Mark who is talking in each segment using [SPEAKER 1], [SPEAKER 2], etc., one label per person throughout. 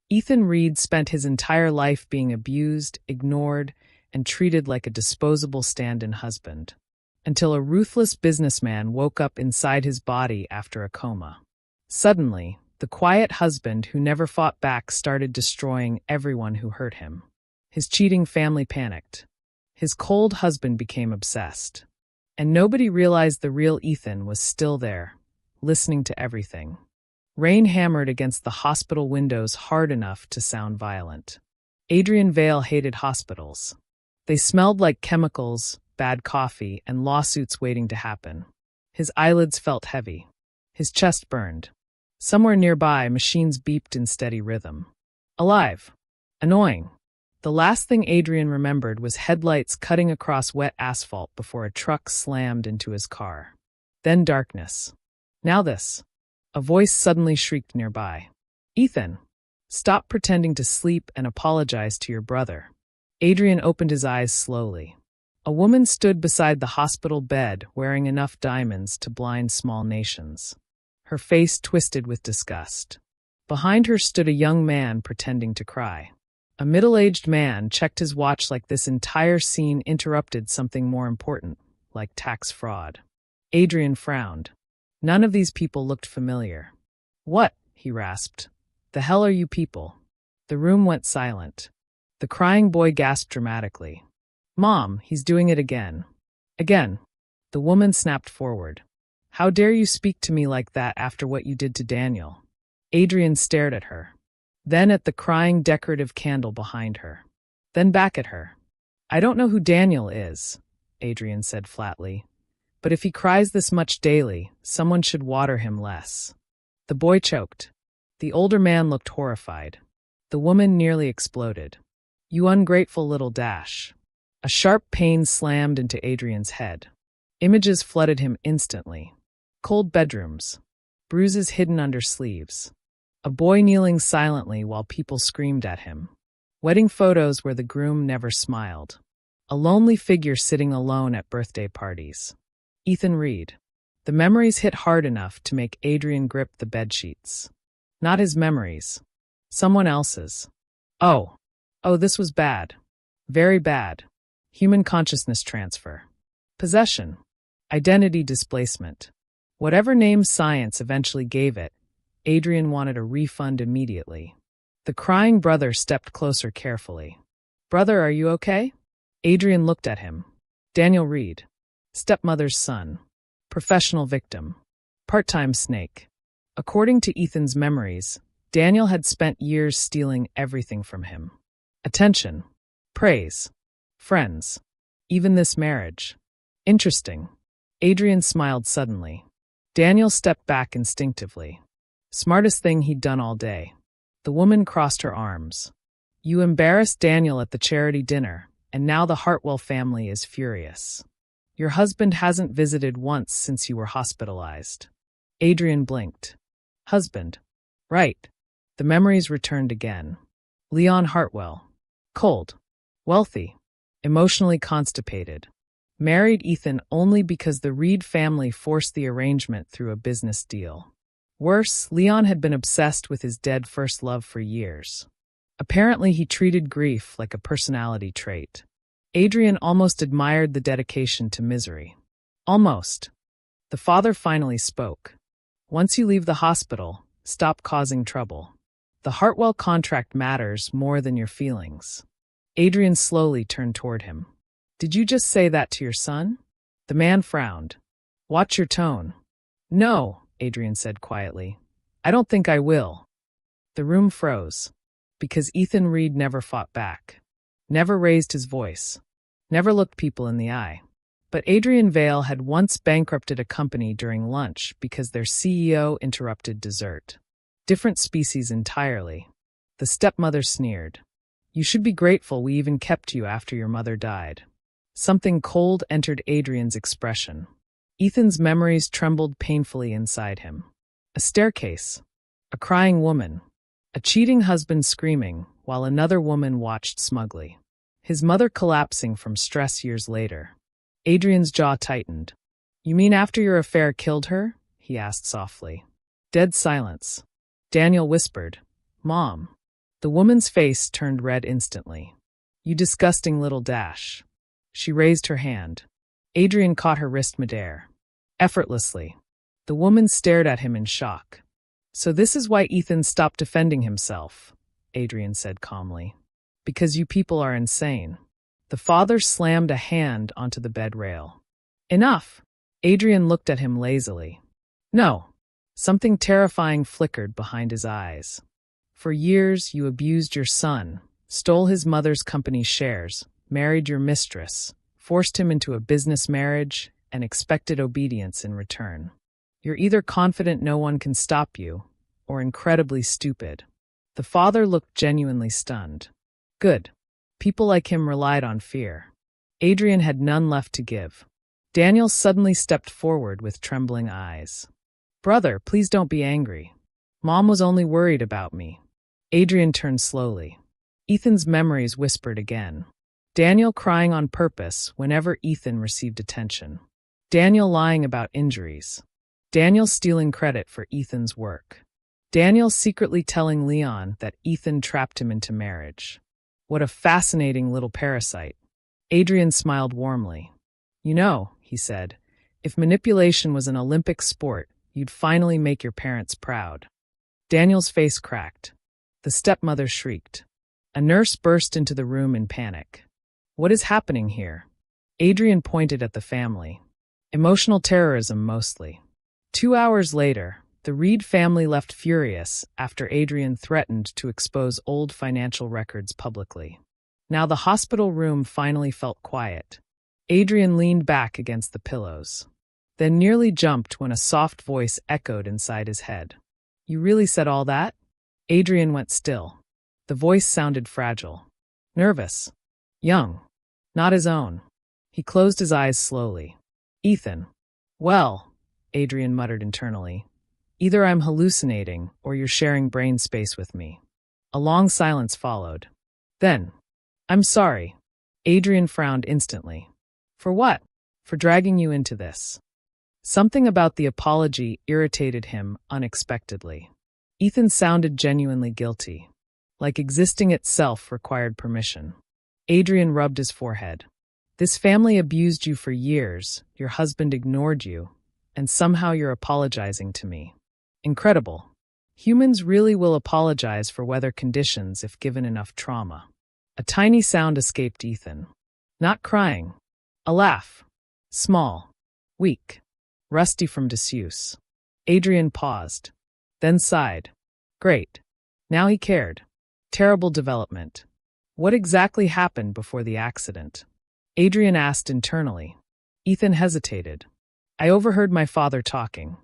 [SPEAKER 1] Ethan Reed spent his entire life being abused, ignored, and treated like a disposable stand-in husband, until a ruthless businessman woke up inside his body after a coma. Suddenly, the quiet husband who never fought back started destroying everyone who hurt him. His cheating family panicked. His cold husband became obsessed. And nobody realized the real Ethan was still there, listening to everything. Rain hammered against the hospital windows hard enough to sound violent. Adrian Vale hated hospitals. They smelled like chemicals, bad coffee, and lawsuits waiting to happen. His eyelids felt heavy. His chest burned. Somewhere nearby, machines beeped in steady rhythm. Alive. Annoying. The last thing Adrian remembered was headlights cutting across wet asphalt before a truck slammed into his car. Then darkness. Now this. A voice suddenly shrieked nearby. Ethan, stop pretending to sleep and apologize to your brother. Adrian opened his eyes slowly. A woman stood beside the hospital bed wearing enough diamonds to blind small nations. Her face twisted with disgust. Behind her stood a young man pretending to cry. A middle-aged man checked his watch like this entire scene interrupted something more important, like tax fraud. Adrian frowned. None of these people looked familiar. What? He rasped. The hell are you people? The room went silent. The crying boy gasped dramatically. Mom, he's doing it again. Again. The woman snapped forward. How dare you speak to me like that after what you did to Daniel? Adrian stared at her. Then at the crying decorative candle behind her. Then back at her. I don't know who Daniel is, Adrian said flatly. But if he cries this much daily, someone should water him less. The boy choked. The older man looked horrified. The woman nearly exploded. You ungrateful little dash. A sharp pain slammed into Adrian's head. Images flooded him instantly. Cold bedrooms. Bruises hidden under sleeves. A boy kneeling silently while people screamed at him. Wedding photos where the groom never smiled. A lonely figure sitting alone at birthday parties. Ethan Reed. The memories hit hard enough to make Adrian grip the bedsheets. Not his memories. Someone else's. Oh, this was bad. Very bad. Human consciousness transfer. Possession. Identity displacement. Whatever name science eventually gave it, Adrian wanted a refund immediately. The crying brother stepped closer carefully. Brother, are you okay? Adrian looked at him. Daniel Reed. Stepmother's son. Professional victim. Part-time snake. According to Ethan's memories, Daniel had spent years stealing everything from him. Attention. Praise. Friends. Even this marriage. Interesting. Adrian smiled suddenly. Daniel stepped back instinctively. Smartest thing he'd done all day. The woman crossed her arms. You embarrassed Daniel at the charity dinner, and now the Hartwell family is furious. Your husband hasn't visited once since you were hospitalized. Adrian blinked. Husband. Right. The memories returned again. Leon Hartwell. Cold. Wealthy. Emotionally constipated. Married Ethan only because the Reed family forced the arrangement through a business deal. Worse, Leon had been obsessed with his dead first love for years. Apparently, he treated grief like a personality trait. Adrian almost admired the dedication to misery. Almost. The father finally spoke. Once you leave the hospital, stop causing trouble. The Hartwell contract matters more than your feelings. Adrian slowly turned toward him. Did you just say that to your son? The man frowned. Watch your tone. No, Adrian said quietly. I don't think I will. The room froze. Because Ethan Reed never fought back. Never raised his voice. Never looked people in the eye. But Adrian Vale had once bankrupted a company during lunch because their CEO interrupted dessert. Different species entirely. The stepmother sneered. You should be grateful we even kept you after your mother died. Something cold entered Adrian's expression. Ethan's memories trembled painfully inside him. A staircase. A crying woman. A cheating husband screaming, while another woman watched smugly. His mother collapsing from stress years later. Adrian's jaw tightened. You mean after your affair killed her? He asked softly. Dead silence. Daniel whispered, Mom. The woman's face turned red instantly. You disgusting little dash. She raised her hand. Adrian caught her wrist midair. Effortlessly. The woman stared at him in shock. So this is why Ethan stopped defending himself, Adrian said calmly. Because you people are insane. The father slammed a hand onto the bed rail. Enough. Adrian looked at him lazily. No. Something terrifying flickered behind his eyes. For years, you abused your son, stole his mother's company shares, married your mistress, forced him into a business marriage, and expected obedience in return. You're either confident no one can stop you, or incredibly stupid. The father looked genuinely stunned. Good. People like him relied on fear. Adrian had none left to give. Daniel suddenly stepped forward with trembling eyes. Brother, please don't be angry. Mom was only worried about me. Adrian turned slowly. Ethan's memories whispered again. Daniel crying on purpose whenever Ethan received attention. Daniel lying about injuries. Daniel stealing credit for Ethan's work. Daniel secretly telling Leon that Ethan trapped him into marriage. What a fascinating little parasite. Adrian smiled warmly. You know, he said, if manipulation was an Olympic sport, you'd finally make your parents proud. Daniel's face cracked. The stepmother shrieked. A nurse burst into the room in panic. What is happening here? Adrian pointed at the family. Emotional terrorism mostly. 2 hours later, the Reed family left furious after Adrian threatened to expose old financial records publicly. Now the hospital room finally felt quiet. Adrian leaned back against the pillows, then nearly jumped when a soft voice echoed inside his head. You really said all that? Adrian went still. The voice sounded fragile. Nervous. Young. Not his own. He closed his eyes slowly. Ethan. Well, Adrian muttered internally. Either I'm hallucinating or you're sharing brain space with me. A long silence followed. Then, I'm sorry. Adrian frowned instantly. For what? For dragging you into this. Something about the apology irritated him unexpectedly. Ethan sounded genuinely guilty, like existing itself required permission. Adrian rubbed his forehead. This family abused you for years, your husband ignored you, and somehow you're apologizing to me. Incredible. Humans really will apologize for weather conditions if given enough trauma. A tiny sound escaped Ethan. Not crying. A laugh. Small. Weak. Rusty from disuse. Adrian paused. Then sighed. Great. Now he cared. Terrible development. What exactly happened before the accident? Adrian asked internally. Ethan hesitated. I overheard my father talking.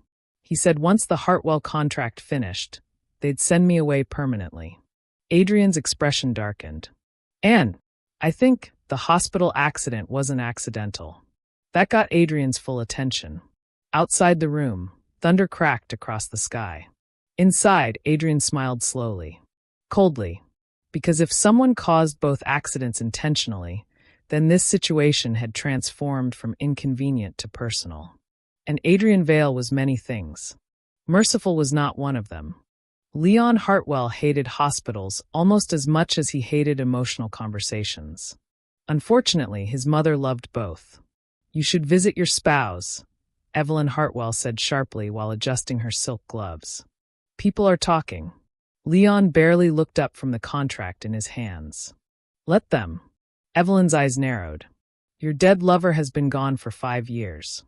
[SPEAKER 1] He said once the Hartwell contract finished, they'd send me away permanently. Adrian's expression darkened. And I think the hospital accident wasn't accidental. That got Adrian's full attention. Outside the room, thunder cracked across the sky. Inside, Adrian smiled slowly. Coldly. Because if someone caused both accidents intentionally, then this situation had transformed from inconvenient to personal. And Adrian Vale was many things. Merciful was not one of them. Leon Hartwell hated hospitals almost as much as he hated emotional conversations. Unfortunately, his mother loved both. You should visit your spouse, Evelyn Hartwell said sharply while adjusting her silk gloves. People are talking. Leon barely looked up from the contract in his hands. Let them. Evelyn's eyes narrowed. Your dead lover has been gone for 5 years.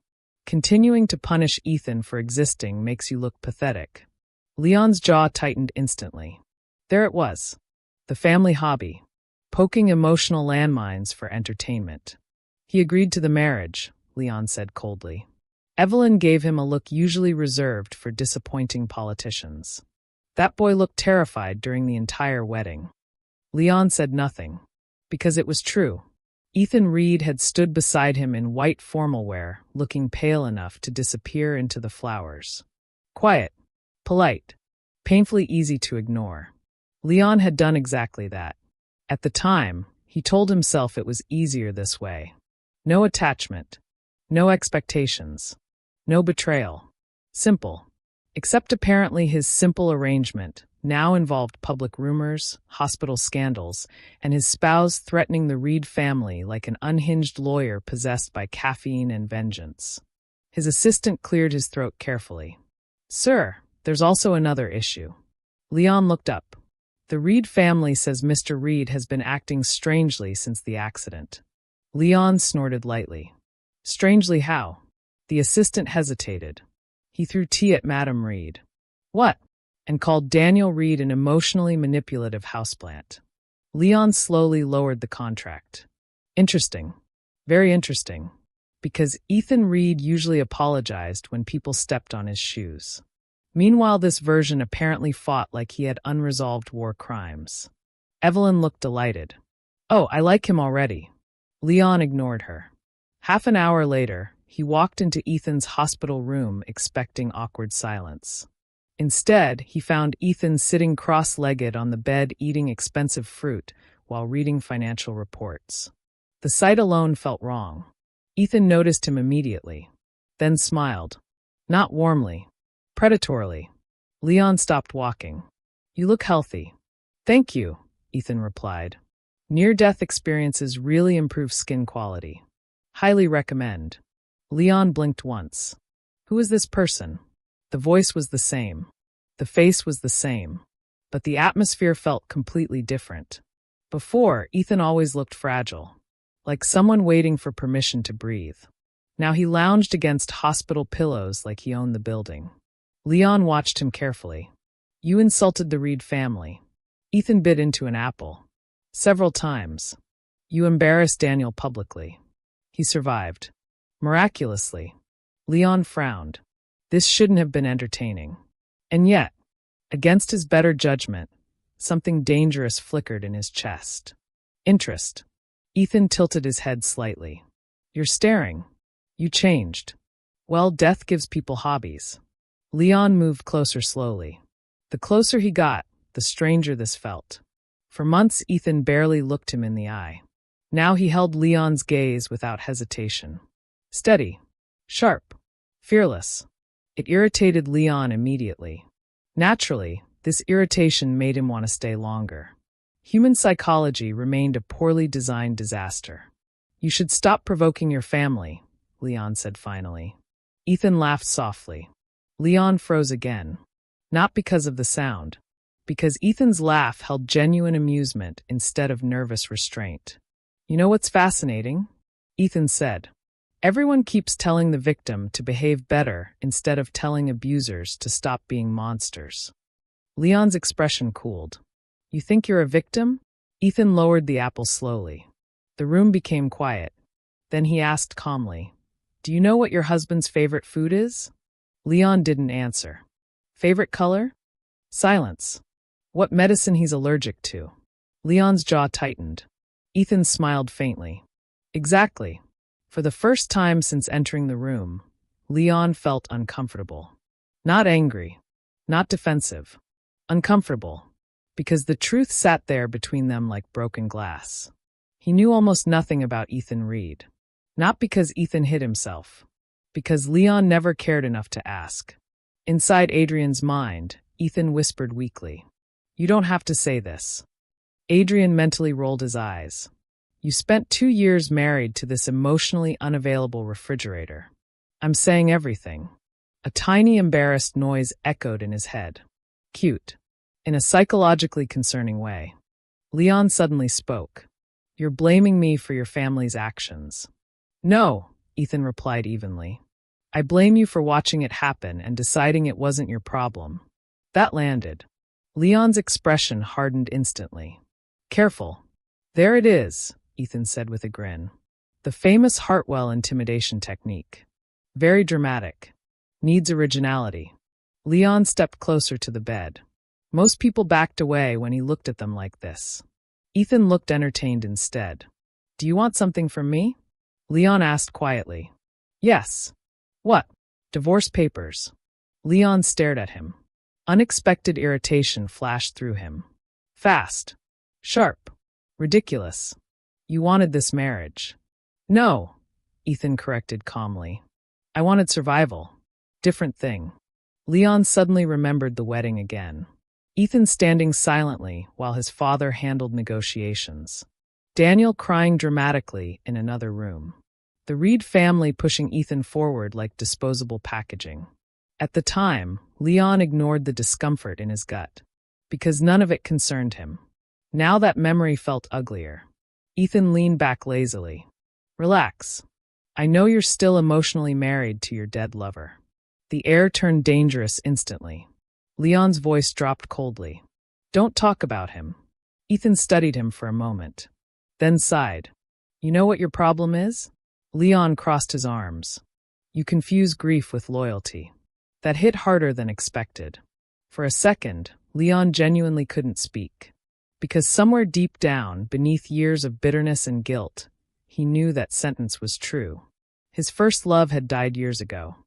[SPEAKER 1] Continuing to punish Ethan for existing makes you look pathetic. Leon's jaw tightened instantly. There it was. The family hobby. Poking emotional landmines for entertainment. He agreed to the marriage, Leon said coldly. Evelyn gave him a look usually reserved for disappointing politicians. That boy looked terrified during the entire wedding. Leon said nothing. Because it was true. Ethan Reed had stood beside him in white formal wear, looking pale enough to disappear into the flowers. Quiet. Polite. Painfully easy to ignore. Leon had done exactly that. At the time, he told himself it was easier this way. No attachment. No expectations. No betrayal. Simple. Except apparently his simple arrangement now involved public rumors, hospital scandals, and his spouse threatening the Reed family like an unhinged lawyer possessed by caffeine and vengeance. His assistant cleared his throat carefully. "Sir, there's also another issue." Leon looked up. "The Reed family says Mr. Reed has been acting strangely since the accident." Leon snorted lightly. "Strangely how?" The assistant hesitated. "He threw tea at Madam Reed." "What?" "And called Daniel Reed an emotionally manipulative houseplant." Leon slowly lowered the contract. "Interesting. Very interesting. Because Ethan Reed usually apologized when people stepped on his shoes. Meanwhile, this version apparently fought like he had unresolved war crimes." Evelyn looked delighted. "Oh, I like him already." Leon ignored her. Half an hour later, he walked into Ethan's hospital room expecting awkward silence. Instead, he found Ethan sitting cross-legged on the bed eating expensive fruit while reading financial reports. The sight alone felt wrong. Ethan noticed him immediately, then smiled. Not warmly, predatorily. Leon stopped walking. "You look healthy." "Thank you," Ethan replied. "Near-death experiences really improve skin quality. Highly recommend." Leon blinked once. Who was this person? The voice was the same. The face was the same. But the atmosphere felt completely different. Before, Ethan always looked fragile, like someone waiting for permission to breathe. Now he lounged against hospital pillows like he owned the building. Leon watched him carefully. "You insulted the Reed family." Ethan bit into an apple. "Several times. You embarrassed Daniel publicly. He survived. Miraculously." Leon frowned. This shouldn't have been entertaining. And yet, against his better judgment, something dangerous flickered in his chest. Interest. Ethan tilted his head slightly. "You're staring. You changed." "Well, death gives people hobbies." Leon moved closer slowly. The closer he got, the stranger this felt. For months, Ethan barely looked him in the eye. Now he held Leon's gaze without hesitation. Steady. Sharp. Fearless. It irritated Leon immediately. Naturally, this irritation made him want to stay longer. Human psychology remained a poorly designed disaster. "You should stop provoking your family," Leon said finally. Ethan laughed softly. Leon froze again. Not because of the sound, because Ethan's laugh held genuine amusement instead of nervous restraint. "You know what's fascinating?" Ethan said. "Everyone keeps telling the victim to behave better instead of telling abusers to stop being monsters." Leon's expression cooled. "You think you're a victim?" Ethan lowered the apple slowly. The room became quiet. Then he asked calmly, "Do you know what your husband's favorite food is?" Leon didn't answer. "Favorite color?" Silence. "What medicine he's allergic to?" Leon's jaw tightened. Ethan smiled faintly. "Exactly." For the first time since entering the room, Leon felt uncomfortable. Not angry, not defensive. Uncomfortable, because the truth sat there between them like broken glass. He knew almost nothing about Ethan Reed. Not because Ethan hid himself, because Leon never cared enough to ask. Inside Adrian's mind, Ethan whispered weakly, "You don't have to say this." Adrian mentally rolled his eyes. "You spent 2 years married to this emotionally unavailable refrigerator." "I'm saying everything." A tiny embarrassed noise echoed in his head. Cute. In a psychologically concerning way. Leon suddenly spoke. "You're blaming me for your family's actions." "No," Ethan replied evenly. "I blame you for watching it happen and deciding it wasn't your problem." That landed. Leon's expression hardened instantly. "Careful. There it is," Ethan said with a grin. "The famous Hartwell intimidation technique. Very dramatic. Needs originality." Leon stepped closer to the bed. Most people backed away when he looked at them like this. Ethan looked entertained instead. "Do you want something from me?" Leon asked quietly. "Yes." "What?" "Divorce papers." Leon stared at him. Unexpected irritation flashed through him. Fast. Sharp. Ridiculous. "You wanted this marriage." "No," Ethan corrected calmly. "I wanted survival." "Different thing." Leon suddenly remembered the wedding again. Ethan standing silently while his father handled negotiations. Daniel crying dramatically in another room. The Reed family pushing Ethan forward like disposable packaging. At the time, Leon ignored the discomfort in his gut, because none of it concerned him. Now that memory felt uglier. Ethan leaned back lazily. Relax. I know you're still emotionally married to your dead lover. The air turned dangerous instantly. Leon's voice dropped coldly. Don't talk about him. Ethan studied him for a moment, then sighed. You know what your problem is? Leon crossed his arms. You confuse grief with loyalty. That hit harder than expected. For a second, Leon genuinely couldn't speak. Because somewhere deep down, beneath years of bitterness and guilt, he knew that sentence was true. His first love had died years ago.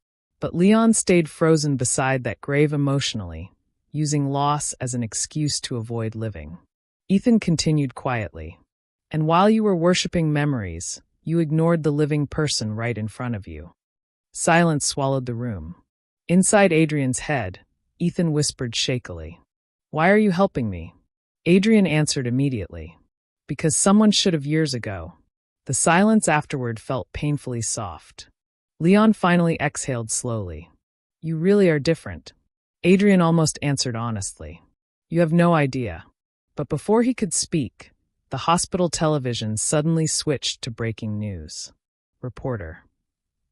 [SPEAKER 1] But Leon stayed frozen beside that grave emotionally, using loss as an excuse to avoid living. Ethan continued quietly. And while you were worshipping memories, you ignored the living person right in front of you. Silence swallowed the room. Inside Adrian's head, Ethan whispered shakily. Why are you helping me? Adrian answered immediately. Because someone should have years ago. The silence afterward felt painfully soft. Leon finally exhaled slowly. You really are different. Adrian almost answered honestly. You have no idea. But before he could speak, the hospital television suddenly switched to breaking news. Reporter.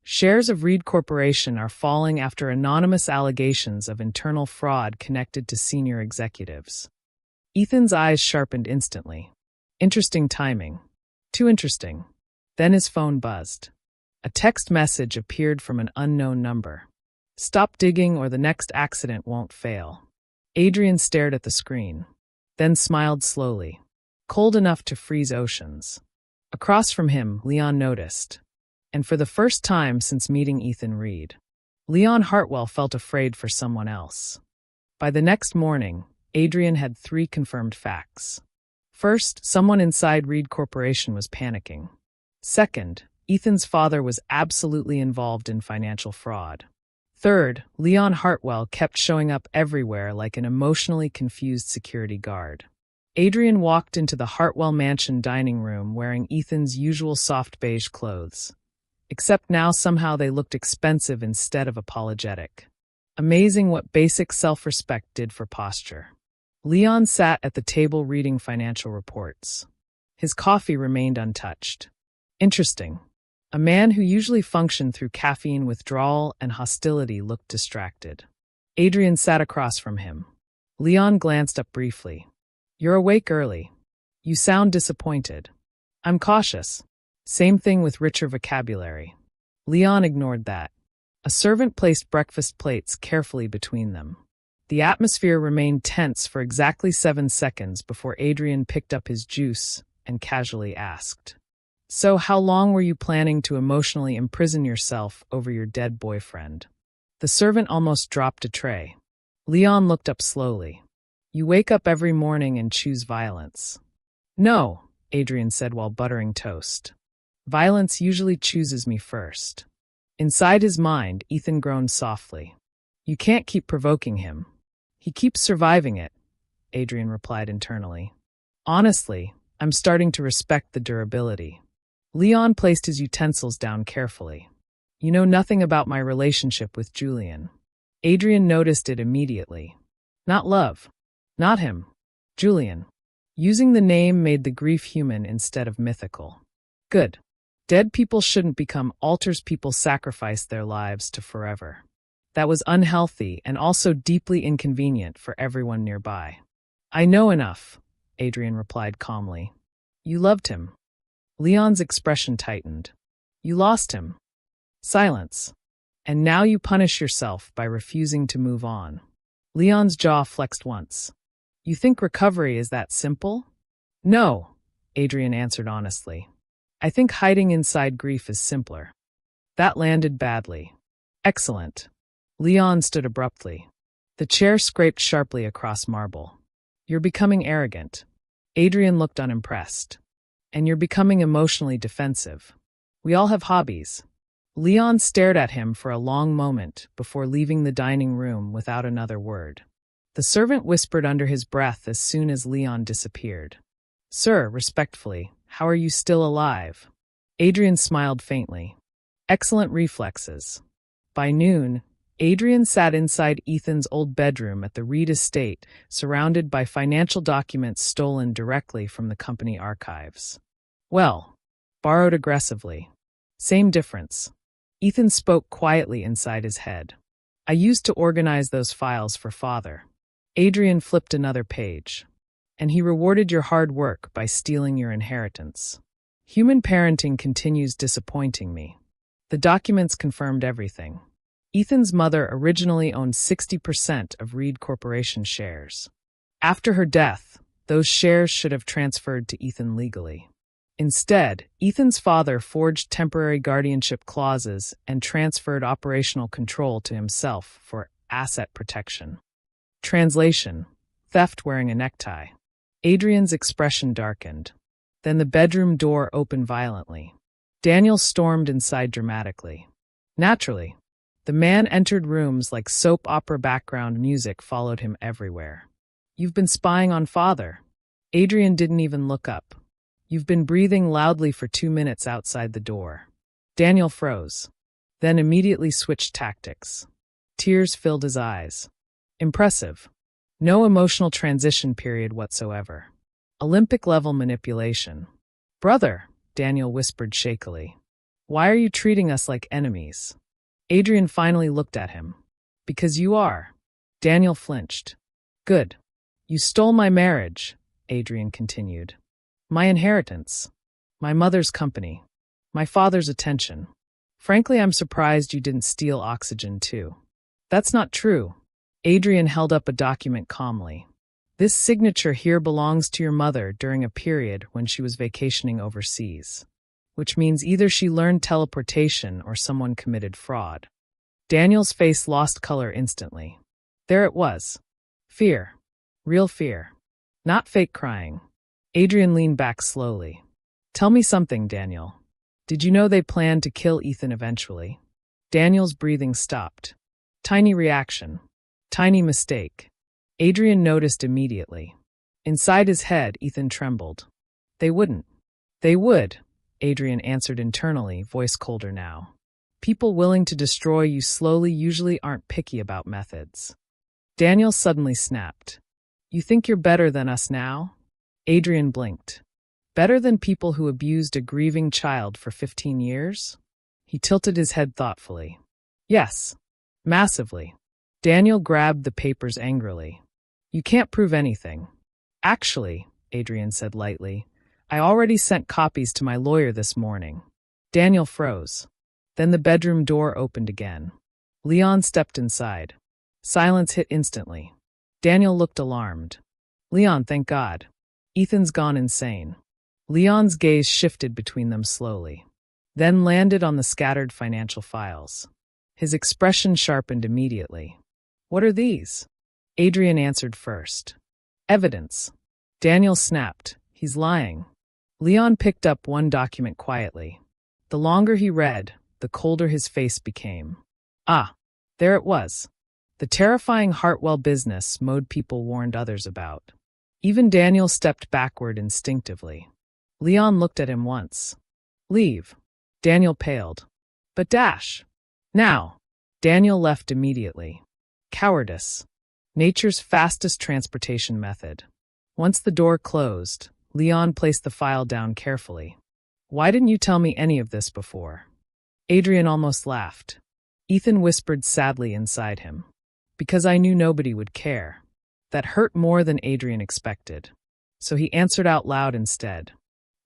[SPEAKER 1] Shares of Reed Corporation are falling after anonymous allegations of internal fraud connected to senior executives. Ethan's eyes sharpened instantly. Interesting timing. Too interesting. Then his phone buzzed. A text message appeared from an unknown number. Stop digging or the next accident won't fail. Adrian stared at the screen, then smiled slowly, cold enough to freeze oceans. Across from him, Leon noticed. And for the first time since meeting Ethan Reed, Leon Hartwell felt afraid for someone else. By the next morning, Adrian had 3 confirmed facts. First, someone inside Reed Corporation was panicking. Second, Ethan's father was absolutely involved in financial fraud. Third, Leon Hartwell kept showing up everywhere like an emotionally confused security guard. Adrian walked into the Hartwell mansion dining room wearing Ethan's usual soft beige clothes. Except now somehow they looked expensive instead of apologetic. Amazing what basic self-respect did for posture. Leon sat at the table reading financial reports. His coffee remained untouched. Interesting. A man who usually functioned through caffeine withdrawal and hostility looked distracted. Adrian sat across from him. Leon glanced up briefly. You're awake early. You sound disappointed. I'm cautious. Same thing with richer vocabulary. Leon ignored that. A servant placed breakfast plates carefully between them. The atmosphere remained tense for exactly 7 seconds before Adrian picked up his juice and casually asked. So how long were you planning to emotionally imprison yourself over your dead boyfriend? The servant almost dropped a tray. Leon looked up slowly. You wake up every morning and choose violence. No, Adrian said while buttering toast. Violence usually chooses me first. Inside his mind, Ethan groaned softly. You can't keep provoking him. He keeps surviving it, Adrian replied internally. Honestly, I'm starting to respect the durability. Leon placed his utensils down carefully. You know nothing about my relationship with Julian. Adrian noticed it immediately. Not love. Not him. Julian. Using the name made the grief human instead of mythical. Good. Dead people shouldn't become altars people sacrifice their lives to forever. That was unhealthy and also deeply inconvenient for everyone nearby. I know enough, Adrian replied calmly. You loved him. Leon's expression tightened. You lost him. Silence. And now you punish yourself by refusing to move on. Leon's jaw flexed once. You think recovery is that simple? No, Adrian answered honestly. I think hiding inside grief is simpler. That landed badly. Excellent. Leon stood abruptly. The chair scraped sharply across marble. You're becoming arrogant. Adrian looked unimpressed. And you're becoming emotionally defensive. We all have hobbies. Leon stared at him for a long moment before leaving the dining room without another word. The servant whispered under his breath as soon as Leon disappeared. "Sir, respectfully, how are you still alive?" Adrian smiled faintly. "Excellent reflexes." By noon, Adrian sat inside Ethan's old bedroom at the Reed estate, surrounded by financial documents stolen directly from the company archives. "Well, borrowed aggressively. Same difference." Ethan spoke quietly inside his head. "I used to organize those files for father." Adrian flipped another page. "And he rewarded your hard work by stealing your inheritance. Human parenting continues disappointing me." The documents confirmed everything. Ethan's mother originally owned 60% of Reed Corporation shares. After her death, those shares should have transferred to Ethan legally. Instead, Ethan's father forged temporary guardianship clauses and transferred operational control to himself for asset protection. Translation: theft wearing a necktie. Adrian's expression darkened. Then the bedroom door opened violently. Daniel stormed inside dramatically. Naturally, the man entered rooms like soap opera background music followed him everywhere. "You've been spying on father." Adrian didn't even look up. "You've been breathing loudly for 2 minutes outside the door." Daniel froze, then immediately switched tactics. Tears filled his eyes. Impressive. No emotional transition period whatsoever. Olympic-level manipulation. "Brother," Daniel whispered shakily, "why are you treating us like enemies?" Adrian finally looked at him. "Because you are." Daniel flinched. "Good. You stole my marriage," Adrian continued. "My inheritance. My mother's company. My father's attention. Frankly, I'm surprised you didn't steal oxygen too." "That's not true." Adrian held up a document calmly. "This signature here belongs to your mother during a period when she was vacationing overseas. Which means either she learned teleportation or someone committed fraud." Daniel's face lost color instantly. There it was. Fear. Real fear. Not fake crying. Adrian leaned back slowly. "Tell me something, Daniel. Did you know they planned to kill Ethan eventually?" Daniel's breathing stopped. Tiny reaction. Tiny mistake. Adrian noticed immediately. Inside his head, Ethan trembled. "They wouldn't." "They would," Adrian answered internally, voice colder now. "People willing to destroy you slowly usually aren't picky about methods." Daniel suddenly snapped. "You think you're better than us now?" Adrian blinked. "Better than people who abused a grieving child for 15 years? He tilted his head thoughtfully. "Yes. Massively." Daniel grabbed the papers angrily. "You can't prove anything." "Actually," Adrian said lightly, "I already sent copies to my lawyer this morning." Daniel froze. Then the bedroom door opened again. Leon stepped inside. Silence hit instantly. Daniel looked alarmed. "Leon, thank God. Ethan's gone insane." Leon's gaze shifted between them slowly, then landed on the scattered financial files. His expression sharpened immediately. "What are these?" Adrian answered first. "Evidence." Daniel snapped. "He's lying." Leon picked up one document quietly. The longer he read, the colder his face became. Ah, there it was. The terrifying Hartwell business mode people warned others about. Even Daniel stepped backward instinctively. Leon looked at him once. "Leave." Daniel paled. "But Dash." "Now." Daniel left immediately. Cowardice. Nature's fastest transportation method. Once the door closed, Leon placed the file down carefully. "Why didn't you tell me any of this before?" Adrian almost laughed. Ethan whispered sadly inside him. "Because I knew nobody would care." That hurt more than Adrian expected. So he answered out loud instead.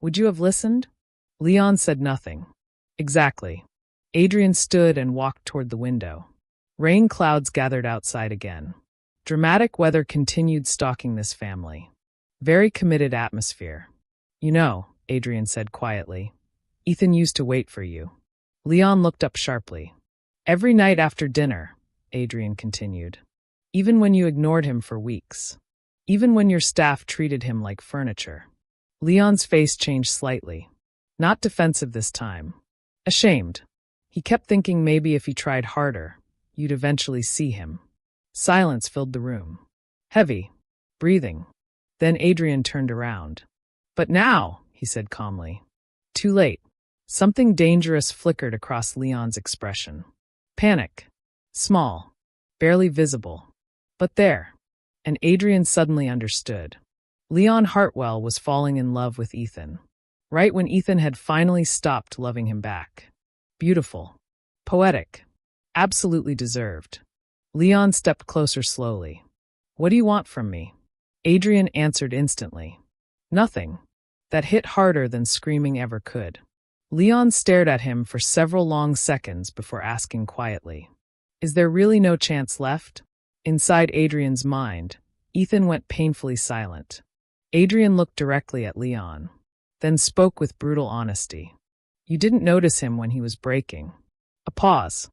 [SPEAKER 1] "Would you have listened?" Leon said nothing. "Exactly." Adrian stood and walked toward the window. Rain clouds gathered outside again. Dramatic weather continued stalking this family. Very committed atmosphere. "You know," Adrian said quietly, "Ethan used to wait for you." Leon looked up sharply. "Every night after dinner," Adrian continued. "Even when you ignored him for weeks. Even when your staff treated him like furniture." Leon's face changed slightly. Not defensive this time. Ashamed. He kept thinking maybe if he tried harder, you'd eventually see him. Silence filled the room. Heavy. Breathing. Then Adrian turned around. But now, he said calmly. Too late. Something dangerous flickered across Leon's expression. Panic. Small. Barely visible. But there. And Adrian suddenly understood. Leon Hartwell was falling in love with Ethan. Right when Ethan had finally stopped loving him back. Beautiful. Poetic. Absolutely deserved. Leon stepped closer slowly. What do you want from me? Adrian answered instantly. Nothing. That hit harder than screaming ever could. Leon stared at him for several long seconds before asking quietly. Is there really no chance left? Inside Adrian's mind, Ethan went painfully silent. Adrian looked directly at Leon, then spoke with brutal honesty. You didn't notice him when he was breaking. A pause.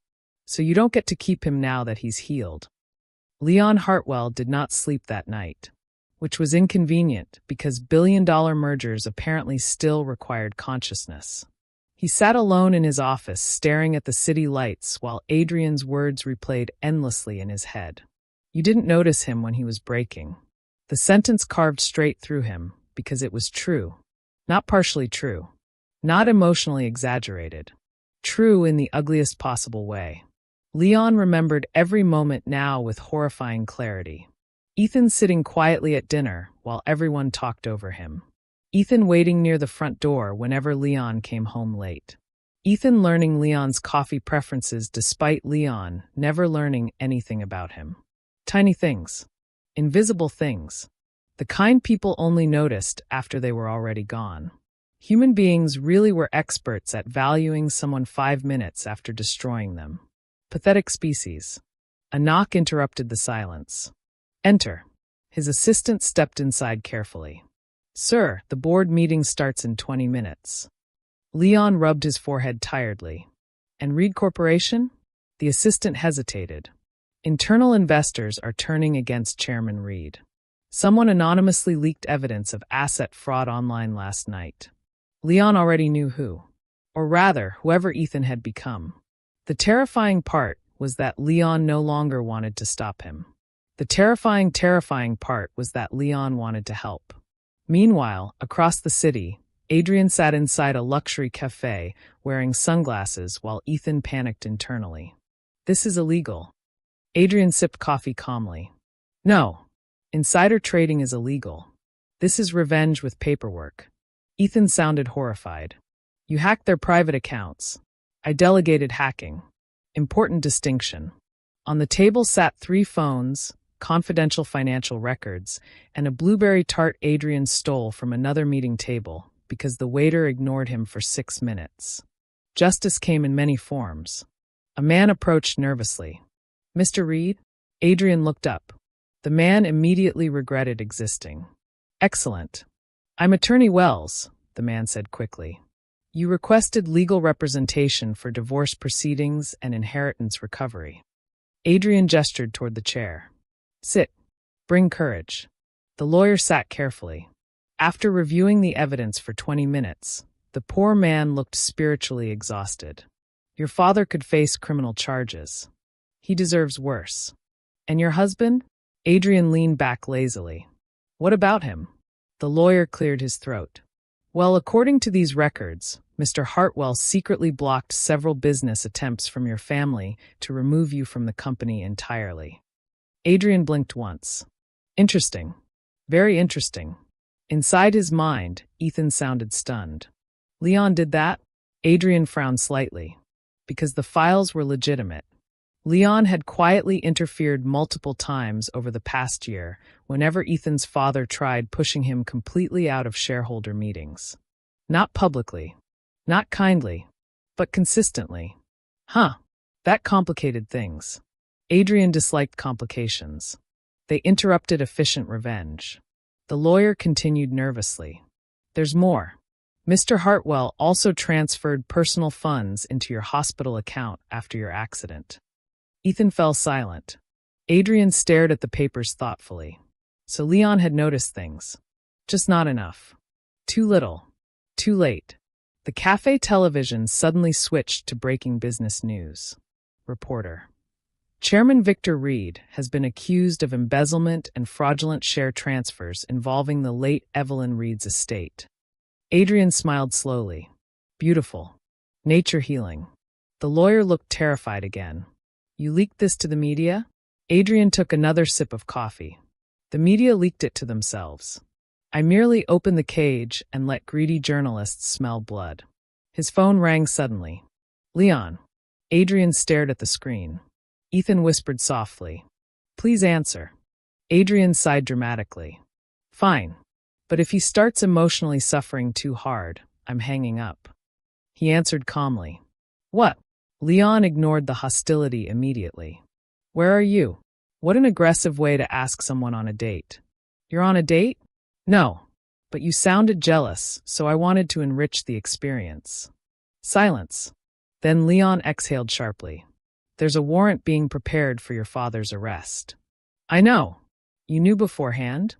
[SPEAKER 1] So you don't get to keep him now that he's healed. Leon Hartwell did not sleep that night, which was inconvenient because billion-dollar mergers apparently still required consciousness. He sat alone in his office staring at the city lights while Adrian's words replayed endlessly in his head. You didn't notice him when he was breaking. The sentence carved straight through him because it was true. Not partially true. Not emotionally exaggerated. True in the ugliest possible way. Leon remembered every moment now with horrifying clarity. Ethan sitting quietly at dinner while everyone talked over him. Ethan waiting near the front door whenever Leon came home late. Ethan learning Leon's coffee preferences despite Leon never learning anything about him. Tiny things. Invisible things. The kind people only noticed after they were already gone. Human beings really were experts at valuing someone 5 minutes after destroying them. Pathetic species. A knock interrupted the silence. Enter. His assistant stepped inside carefully. Sir, the board meeting starts in 20 minutes. Leon rubbed his forehead tiredly. And Reed Corporation? The assistant hesitated. Internal investors are turning against Chairman Reed. Someone anonymously leaked evidence of asset fraud online last night. Leon already knew who. Or rather, whoever Ethan had become. The terrifying part was that Leon no longer wanted to stop him. The terrifying part was that Leon wanted to help. Meanwhile, across the city, Adrian sat inside a luxury cafe, wearing sunglasses while Ethan panicked internally. This is illegal. Adrian sipped coffee calmly. No. Insider trading is illegal. This is revenge with paperwork. Ethan sounded horrified. You hacked their private accounts. I delegated hacking. Important distinction. On the table sat 3 phones, confidential financial records, and a blueberry tart Adrian stole from another meeting table because the waiter ignored him for 6 minutes. Justice came in many forms. A man approached nervously. Mr. Reed? Adrian looked up. The man immediately regretted existing. Excellent. I'm Attorney Wells, the man said quickly. You requested legal representation for divorce proceedings and inheritance recovery. Adrian gestured toward the chair. Sit. Bring courage. The lawyer sat carefully. After reviewing the evidence for 20 minutes, the poor man looked spiritually exhausted. Your father could face criminal charges. He deserves worse. And your husband? Adrian leaned back lazily. What about him? The lawyer cleared his throat. Well, according to these records, Mr. Hartwell secretly blocked several business attempts from your family to remove you from the company entirely. Adrian blinked once. Interesting. Very interesting. Inside his mind, Ethan sounded stunned. Leon did that? Adrian frowned slightly. Because the files were legitimate. Leon had quietly interfered multiple times over the past year whenever Ethan's father tried pushing him completely out of shareholder meetings. Not publicly. Not kindly. But consistently. That complicated things. Adrian disliked complications. They interrupted efficient revenge. The lawyer continued nervously. There's more. Mr. Hartwell also transferred personal funds into your hospital account after your accident. Ethan fell silent. Adrian stared at the papers thoughtfully. So Leon had noticed things. Just not enough. Too little. Too late. The cafe television suddenly switched to breaking business news. Reporter. Chairman Victor Reed has been accused of embezzlement and fraudulent share transfers involving the late Evelyn Reed's estate. Adrian smiled slowly. Beautiful. Nature healing. The lawyer looked terrified again. You leaked this to the media? Adrian took another sip of coffee. The media leaked it to themselves. I merely opened the cage and let greedy journalists smell blood. His phone rang suddenly. Leon. Adrian stared at the screen. Ethan whispered softly. Please answer. Adrian sighed dramatically. Fine. But if he starts emotionally suffering too hard, I'm hanging up. He answered calmly. What? Leon ignored the hostility immediately. Where are you? What an aggressive way to ask someone on a date. You're on a date? No. But you sounded jealous, so I wanted to enrich the experience. Silence. Then Leon exhaled sharply. There's a warrant being prepared for your father's arrest. I know. You knew beforehand?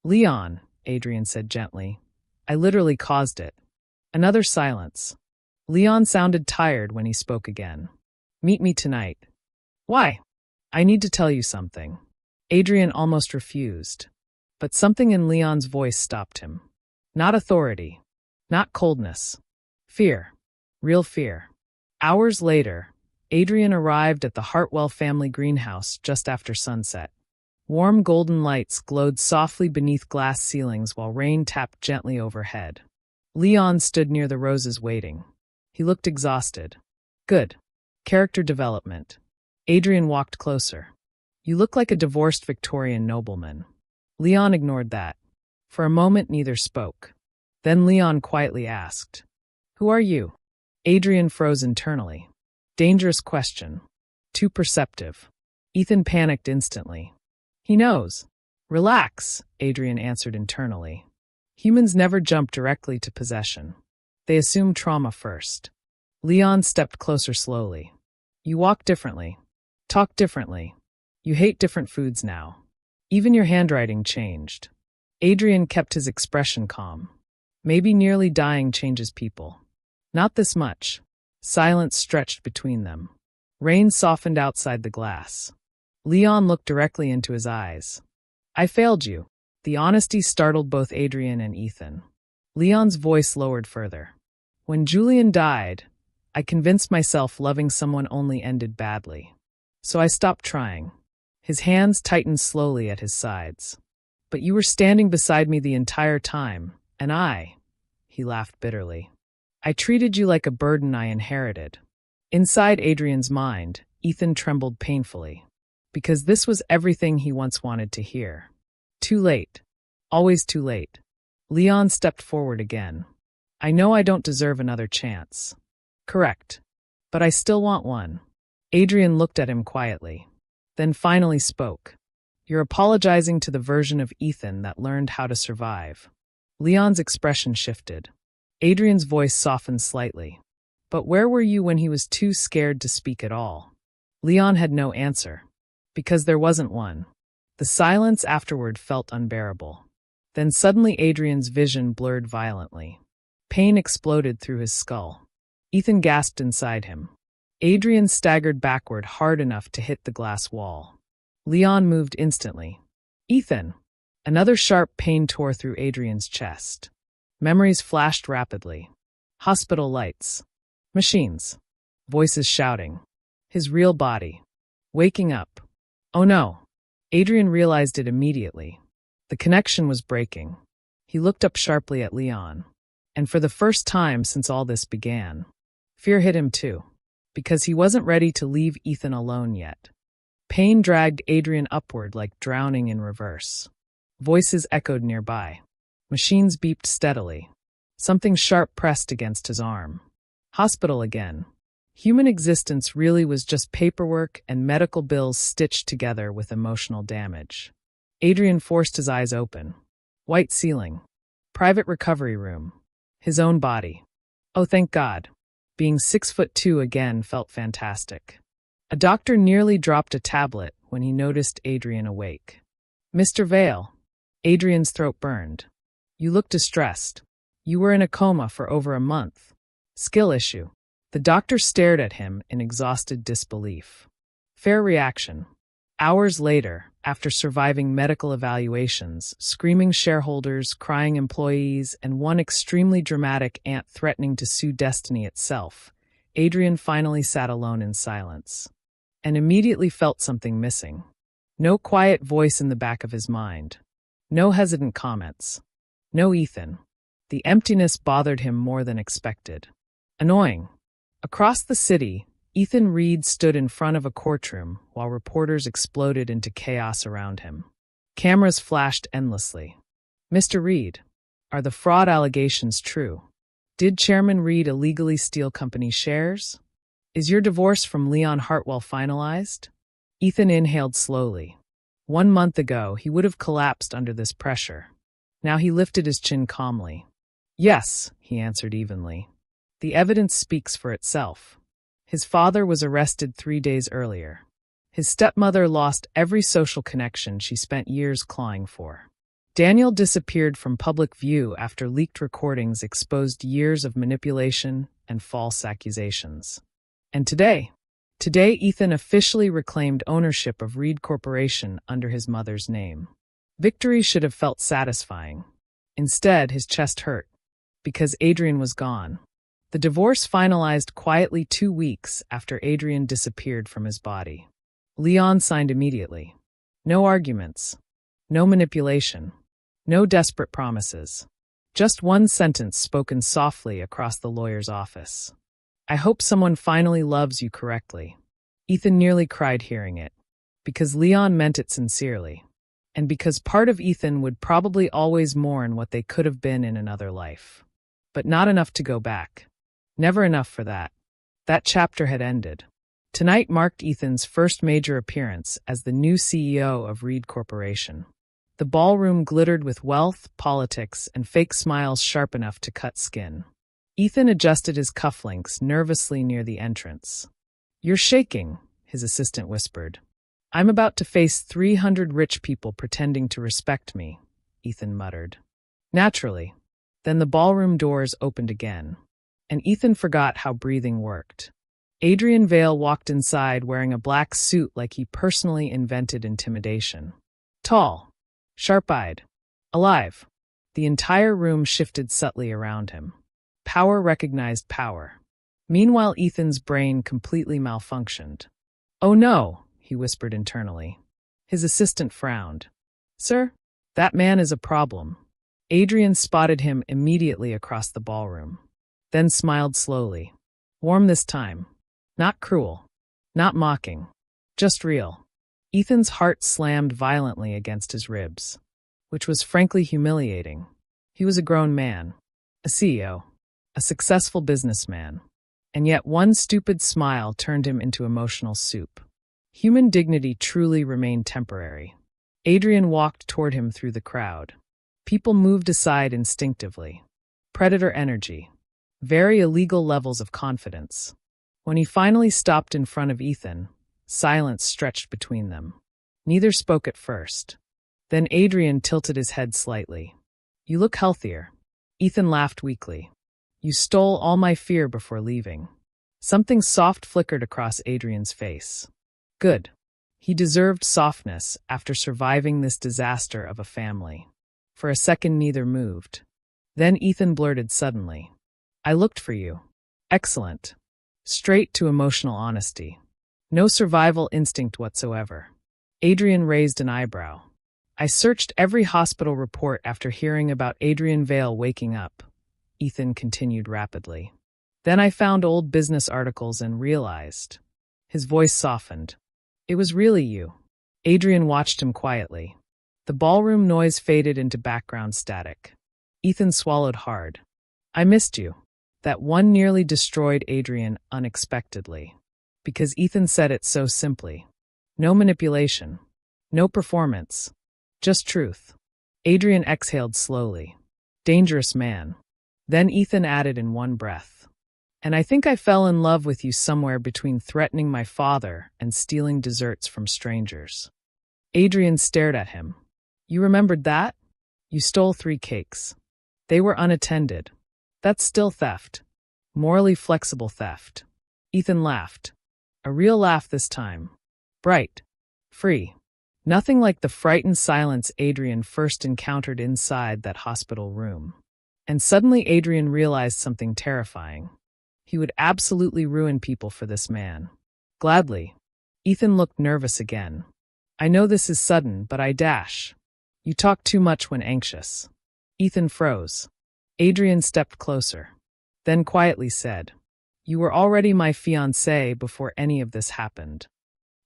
[SPEAKER 1] Leon, Adrian said gently. I literally caused it. Another silence. Leon sounded tired when he spoke again. Meet me tonight. Why? I need to tell you something. Adrian almost refused. But something in Leon's voice stopped him. Not authority. Not coldness. Fear. Real fear. Hours later, Adrian arrived at the Hartwell family greenhouse just after sunset. Warm golden lights glowed softly beneath glass ceilings while rain tapped gently overhead. Leon stood near the roses waiting. He looked exhausted. Good. Character development. Adrian walked closer. You look like a divorced Victorian nobleman. Leon ignored that. For a moment neither spoke. Then Leon quietly asked, Who are you? Adrian froze internally. Dangerous question. Too perceptive. Ethan panicked instantly. He knows. Relax, Adrian answered internally. Humans never jump directly to possession. They assume trauma first. Leon stepped closer slowly. You walk differently. Talk differently. You hate different foods now. Even your handwriting changed. Adrian kept his expression calm. Maybe nearly dying changes people. Not this much. Silence stretched between them. Rain softened outside the glass. Leon looked directly into his eyes. I failed you. The honesty startled both Adrian and Ethan. Leon's voice lowered further. When Julian died, I convinced myself loving someone only ended badly. So I stopped trying. His hands tightened slowly at his sides. But you were standing beside me the entire time, and he laughed bitterly. I treated you like a burden I inherited. Inside Adrian's mind, Ethan trembled painfully. Because this was everything he once wanted to hear. Too late. Always too late. Leon stepped forward again. I know I don't deserve another chance. Correct. But I still want one. Adrian looked at him quietly. Then finally spoke. You're apologizing to the version of Ethan that learned how to survive. Leon's expression shifted. Adrian's voice softened slightly. But where were you when he was too scared to speak at all? Leon had no answer. Because there wasn't one. The silence afterward felt unbearable. Then suddenly Adrian's vision blurred violently. Pain exploded through his skull. Ethan gasped inside him. Adrian staggered backward hard enough to hit the glass wall. Leon moved instantly. Ethan! Another sharp pain tore through Adrian's chest. Memories flashed rapidly. Hospital lights. Machines. Voices shouting. His real body. Waking up. Oh no. Adrian realized it immediately. The connection was breaking. He looked up sharply at Leon. And for the first time since all this began, fear hit him too. Because he wasn't ready to leave Ethan alone yet. Pain dragged Adrian upward like drowning in reverse. Voices echoed nearby. Machines beeped steadily. Something sharp pressed against his arm. Hospital again. Human existence really was just paperwork and medical bills stitched together with emotional damage. Adrian forced his eyes open. White ceiling. Private recovery room. His own body. Oh, thank God. Being 6'2" again felt fantastic. A doctor nearly dropped a tablet when he noticed Adrian awake. Mr. Vale. Adrian's throat burned. You look distressed. You were in a coma for over a month. Skill issue. The doctor stared at him in exhausted disbelief. Fair reaction. Hours later, after surviving medical evaluations, screaming shareholders, crying employees, and one extremely dramatic aunt threatening to sue destiny itself, Adrian finally sat alone in silence. And immediately felt something missing. No quiet voice in the back of his mind. No hesitant comments. No Ethan. The emptiness bothered him more than expected. Annoying. Across the city, Ethan Reed stood in front of a courtroom while reporters exploded into chaos around him. Cameras flashed endlessly. Mr. Reed, are the fraud allegations true? Did Chairman Reed illegally steal company shares? Is your divorce from Leon Hartwell finalized? Ethan inhaled slowly. 1 month ago, he would have collapsed under this pressure. Now he lifted his chin calmly. Yes, he answered evenly. The evidence speaks for itself. His father was arrested 3 days earlier. His stepmother lost every social connection she spent years clawing for. Daniel disappeared from public view after leaked recordings exposed years of manipulation and false accusations. And today Ethan officially reclaimed ownership of Reed Corporation under his mother's name. Victory should have felt satisfying. Instead, his chest hurt, because Adrian was gone. The divorce finalized quietly 2 weeks after Adrian disappeared from his body. Leon signed immediately. No arguments. No manipulation. No desperate promises. Just one sentence spoken softly across the lawyer's office. I hope someone finally loves you correctly. Ethan nearly cried hearing it. Because Leon meant it sincerely. And because part of Ethan would probably always mourn what they could have been in another life. But not enough to go back. Never enough for that. That chapter had ended. Tonight marked Ethan's first major appearance as the new CEO of Reed Corporation. The ballroom glittered with wealth, politics, and fake smiles sharp enough to cut skin. Ethan adjusted his cufflinks nervously near the entrance. You're shaking, his assistant whispered. I'm about to face 300 rich people pretending to respect me, Ethan muttered. Naturally. Then the ballroom doors opened again, and Ethan forgot how breathing worked. Adrian Vale walked inside wearing a black suit like he personally invented intimidation. Tall, sharp-eyed, alive. The entire room shifted subtly around him. Power recognized power. Meanwhile, Ethan's brain completely malfunctioned. Oh no, he whispered internally. His assistant frowned. Sir, that man is a problem. Adrian spotted him immediately across the ballroom, then smiled slowly. Warm this time. Not cruel. Not mocking. Just real. Ethan's heart slammed violently against his ribs, which was frankly humiliating. He was a grown man, a CEO, a successful businessman, and yet one stupid smile turned him into emotional soup. Human dignity truly remained temporary. Adrian walked toward him through the crowd. People moved aside instinctively. Predator energy. Very illegal levels of confidence. When he finally stopped in front of Ethan, silence stretched between them. Neither spoke at first. Then Adrian tilted his head slightly. You look healthier. Ethan laughed weakly. You stole all my fear before leaving. Something soft flickered across Adrian's face. Good. He deserved softness after surviving this disaster of a family. For a second neither moved. Then Ethan blurted suddenly. I looked for you. Excellent. Straight to emotional honesty. No survival instinct whatsoever. Adrian raised an eyebrow. I searched every hospital report after hearing about Adrian Vale waking up. Ethan continued rapidly. Then I found old business articles and realized. His voice softened. It was really you. Adrian watched him quietly. The ballroom noise faded into background static. Ethan swallowed hard. I missed you. That one nearly destroyed Adrian unexpectedly. Because Ethan said it so simply. No manipulation. No performance. Just truth. Adrian exhaled slowly. Dangerous man. Then Ethan added in one breath. And I think I fell in love with you somewhere between threatening my father and stealing desserts from strangers. Adrian stared at him. You remembered that? You stole 3 cakes. They were unattended. That's still theft. Morally flexible theft. Ethan laughed. A real laugh this time. Bright. Free. Nothing like the frightened silence Adrian first encountered inside that hospital room. And suddenly Adrian realized something terrifying. He would absolutely ruin people for this man. Gladly. Ethan looked nervous again. I know this is sudden, but I dash. You talk too much when anxious. Ethan froze. Adrian stepped closer. Then quietly said, You were already my fiancé before any of this happened.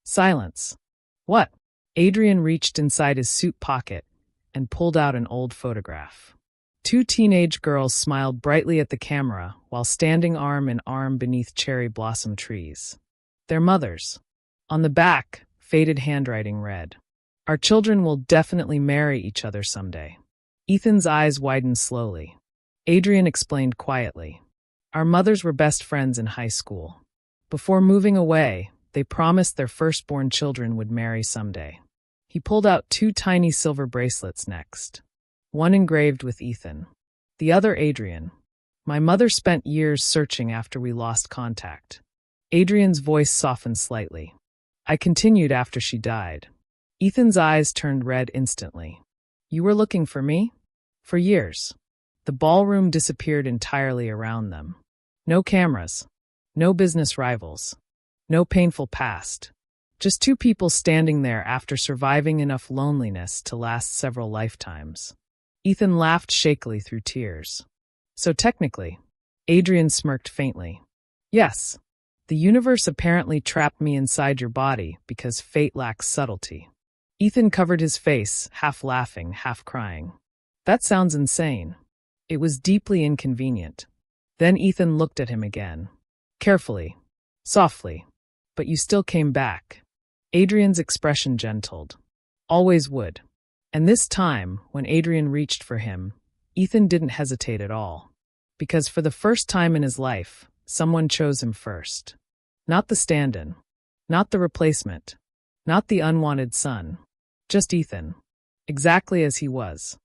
[SPEAKER 1] Silence. What? Adrian reached inside his suit pocket and pulled out an old photograph. Two teenage girls smiled brightly at the camera while standing arm in arm beneath cherry blossom trees. Their mothers. On the back, faded handwriting read, Our children will definitely marry each other someday. Ethan's eyes widened slowly. Adrian explained quietly, Our mothers were best friends in high school. Before moving away, they promised their firstborn children would marry someday. He pulled out two tiny silver bracelets next. One engraved with Ethan. The other Adrian. My mother spent years searching after we lost contact. Adrian's voice softened slightly. I continued after she died. Ethan's eyes turned red instantly. You were looking for me? For years. The ballroom disappeared entirely around them. No cameras. No business rivals. No painful past. Just two people standing there after surviving enough loneliness to last several lifetimes. Ethan laughed shakily through tears. So technically, Adrian smirked faintly. Yes, the universe apparently trapped me inside your body because fate lacks subtlety. Ethan covered his face, half laughing, half crying. That sounds insane. It was deeply inconvenient. Then Ethan looked at him again. Carefully. Softly. But you still came back. Adrian's expression gentled. Always would. And this time, when Adrian reached for him, Ethan didn't hesitate at all. Because for the first time in his life, someone chose him first. Not the stand-in. Not the replacement. Not the unwanted son. Just Ethan. Exactly as he was.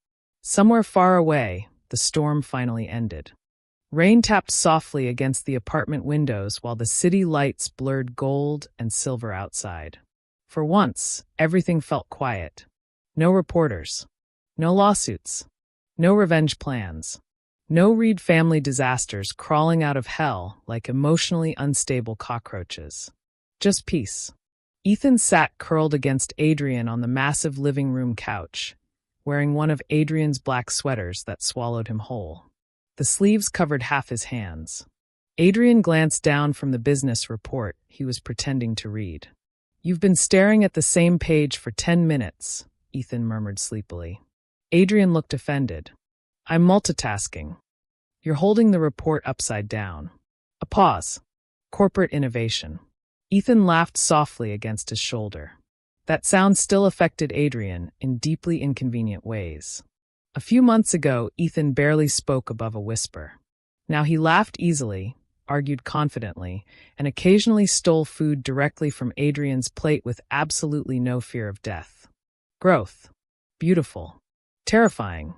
[SPEAKER 1] Somewhere far away, the storm finally ended. Rain tapped softly against the apartment windows while the city lights blurred gold and silver outside. For once, everything felt quiet. No reporters. No lawsuits. No revenge plans. No Reed family disasters crawling out of hell like emotionally unstable cockroaches. Just peace. Ethan sat curled against Adrian on the massive living room couch, wearing one of Adrian's black sweaters that swallowed him whole. The sleeves covered half his hands. Adrian glanced down from the business report he was pretending to read. You've been staring at the same page for 10 minutes, Ethan murmured sleepily. Adrian looked offended. I'm multitasking. You're holding the report upside down. A pause. Corporate innovation. Ethan laughed softly against his shoulder. That sound still affected Adrian in deeply inconvenient ways. A few months ago, Ethan barely spoke above a whisper. Now he laughed easily, argued confidently, and occasionally stole food directly from Adrian's plate with absolutely no fear of death. Growth. Beautiful. Terrifying.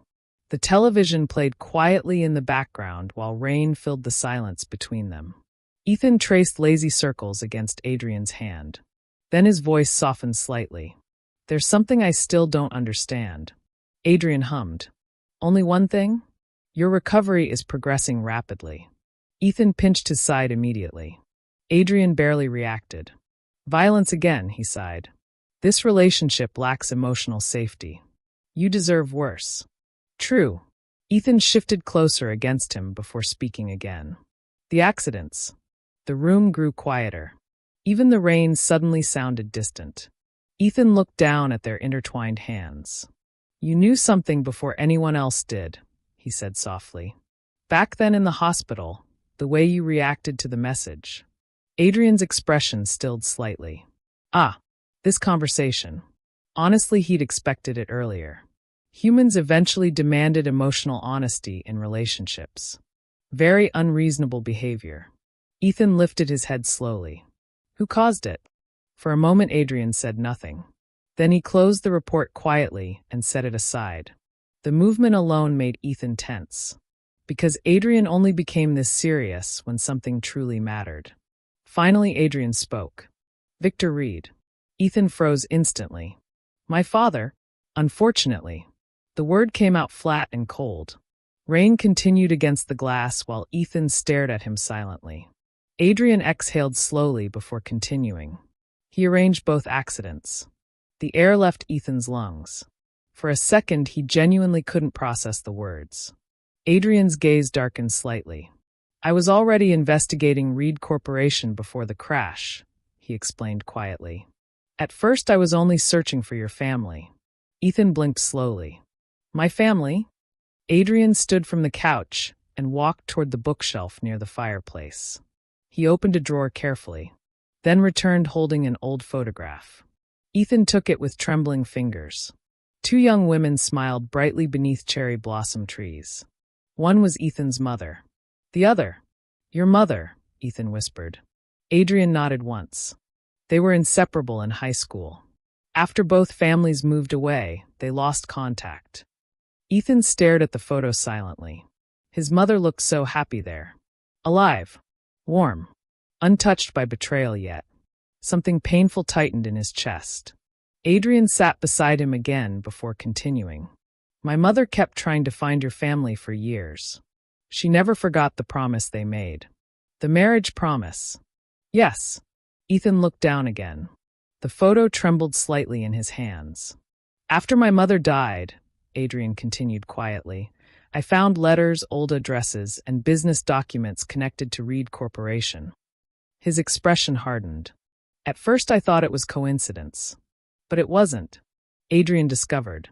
[SPEAKER 1] The television played quietly in the background while rain filled the silence between them. Ethan traced lazy circles against Adrian's hand. Then his voice softened slightly. There's something I still don't understand. Adrian hummed. Only one thing? Your recovery is progressing rapidly. Ethan pinched his side immediately. Adrian barely reacted. Violence again, he sighed. This relationship lacks emotional safety. You deserve worse. True. Ethan shifted closer against him before speaking again. The accidents. The room grew quieter. Even the rain suddenly sounded distant. Ethan looked down at their intertwined hands. You knew something before anyone else did, he said softly. Back then in the hospital, the way you reacted to the message. Adrian's expression stilled slightly. This conversation. Honestly, he'd expected it earlier. Humans eventually demanded emotional honesty in relationships. Very unreasonable behavior. Ethan lifted his head slowly. Who caused it? For a moment Adrian said nothing. Then he closed the report quietly and set it aside. The movement alone made Ethan tense. Because Adrian only became this serious when something truly mattered. Finally, Adrian spoke. Victor Reed. Ethan froze instantly. My father? Unfortunately. The word came out flat and cold. Rain continued against the glass while Ethan stared at him silently. Adrian exhaled slowly before continuing. He arranged both accidents. The air left Ethan's lungs. For a second, he genuinely couldn't process the words. Adrian's gaze darkened slightly. I was already investigating Reed Corporation before the crash, he explained quietly. At first, I was only searching for your family. Ethan blinked slowly. My family? Adrian stood from the couch and walked toward the bookshelf near the fireplace. He opened a drawer carefully, then returned holding an old photograph. Ethan took it with trembling fingers. Two young women smiled brightly beneath cherry blossom trees. One was Ethan's mother. The other, your mother, Ethan whispered. Adrian nodded once. They were inseparable in high school. After both families moved away, they lost contact. Ethan stared at the photo silently. His mother looked so happy there. Alive. Warm. Untouched by betrayal yet. Something painful tightened in his chest. Adrian sat beside him again before continuing. My mother kept trying to find your family for years. She never forgot the promise they made. The marriage promise. Yes. Ethan looked down again. The photo trembled slightly in his hands. After my mother died, Adrian continued quietly, I found letters, old addresses, and business documents connected to Reed Corporation. His expression hardened. At first I thought it was coincidence. But it wasn't. Adrian discovered.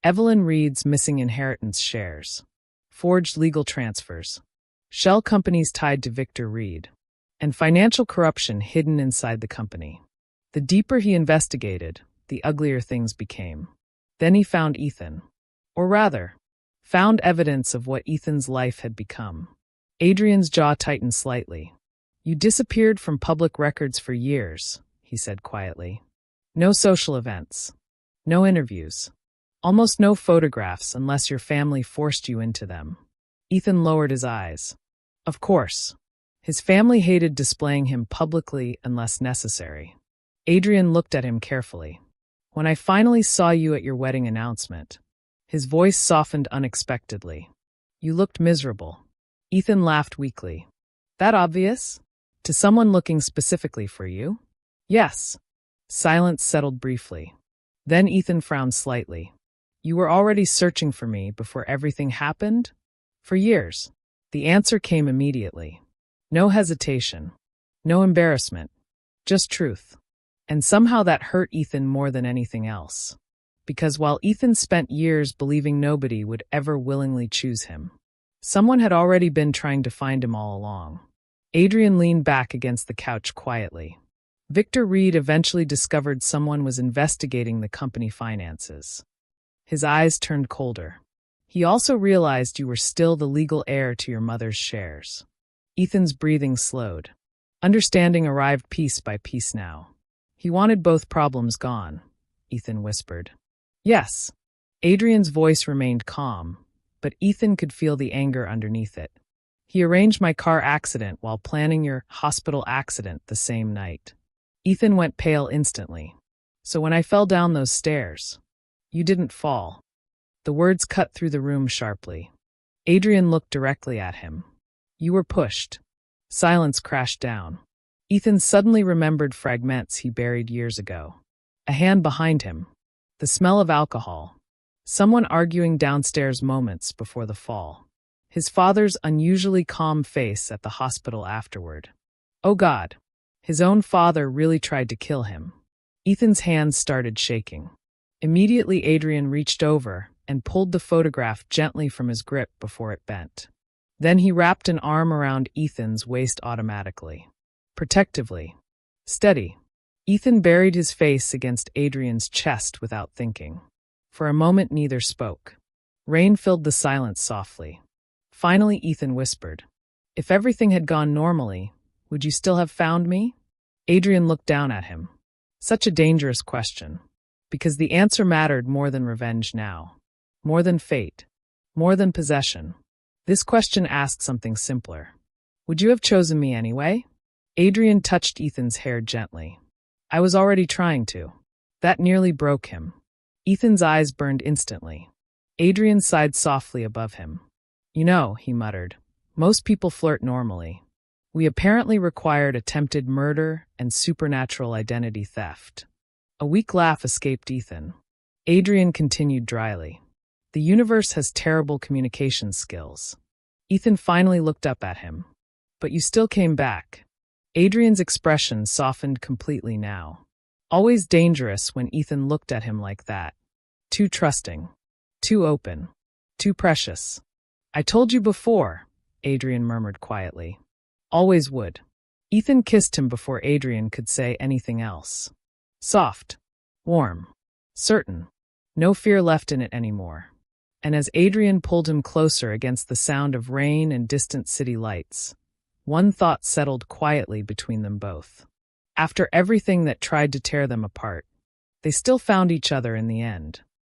[SPEAKER 1] Evelyn Reed's missing inheritance shares. Forged legal transfers. Shell companies tied to Victor Reed. And financial corruption hidden inside the company. The deeper he investigated, the uglier things became. Then he found Ethan. Or rather, found evidence of what Ethan's life had become. Adrian's jaw tightened slightly. You disappeared from public records for years, he said quietly. No social events. No interviews. Almost no photographs unless your family forced you into them. Ethan lowered his eyes. Of course. His family hated displaying him publicly unless necessary. Adrian looked at him carefully. When I finally saw you at your wedding announcement, his voice softened unexpectedly. You looked miserable. Ethan laughed weakly. That obvious? To someone looking specifically for you? Yes. Silence settled briefly. Then Ethan frowned slightly. You were already searching for me before everything happened? For years. The answer came immediately. No hesitation. No embarrassment. Just truth. And somehow that hurt Ethan more than anything else. Because while Ethan spent years believing nobody would ever willingly choose him, someone had already been trying to find him all along. Adrian leaned back against the couch quietly. Victor Reed eventually discovered someone was investigating the company finances. His eyes turned colder. He also realized you were still the legal heir to your mother's shares. Ethan's breathing slowed. Understanding arrived piece by piece now. He wanted both problems gone, Ethan whispered. Yes. Adrian's voice remained calm, but Ethan could feel the anger underneath it. He arranged my car accident while planning your hospital accident the same night. Ethan went pale instantly. So when I fell down those stairs, you didn't fall. The words cut through the room sharply. Adrian looked directly at him. You were pushed. Silence crashed down. Ethan suddenly remembered fragments he buried years ago. A hand behind him. The smell of alcohol. Someone arguing downstairs moments before the fall. His father's unusually calm face at the hospital afterward. Oh God. His own father really tried to kill him. Ethan's hands started shaking. Immediately Adrian reached over and pulled the photograph gently from his grip before it bent. Then he wrapped an arm around Ethan's waist automatically. Protectively. Steady. Ethan buried his face against Adrian's chest without thinking. For a moment neither spoke. Rain filled the silence softly. Finally Ethan whispered, If everything had gone normally, would you still have found me? Adrian looked down at him. Such a dangerous question. Because the answer mattered more than revenge now. More than fate. More than possession. This question asked something simpler. Would you have chosen me anyway? Adrian touched Ethan's hair gently. I was already trying to. That nearly broke him. Ethan's eyes burned instantly. Adrian sighed softly above him. You know, he muttered, most people flirt normally. We apparently required attempted murder and supernatural identity theft. A weak laugh escaped Ethan. Adrian continued dryly. The universe has terrible communication skills. Ethan finally looked up at him. But you still came back. Adrian's expression softened completely now. Always dangerous when Ethan looked at him like that. Too trusting. Too open. Too precious. I told you before, Adrian murmured quietly. Always would. Ethan kissed him before Adrian could say anything else. Soft. Warm. Certain. No fear left in it anymore. And as Adrian pulled him closer against the sound of rain and distant city lights, one thought settled quietly between them both. After everything that tried to tear them apart, they still found each other in the end.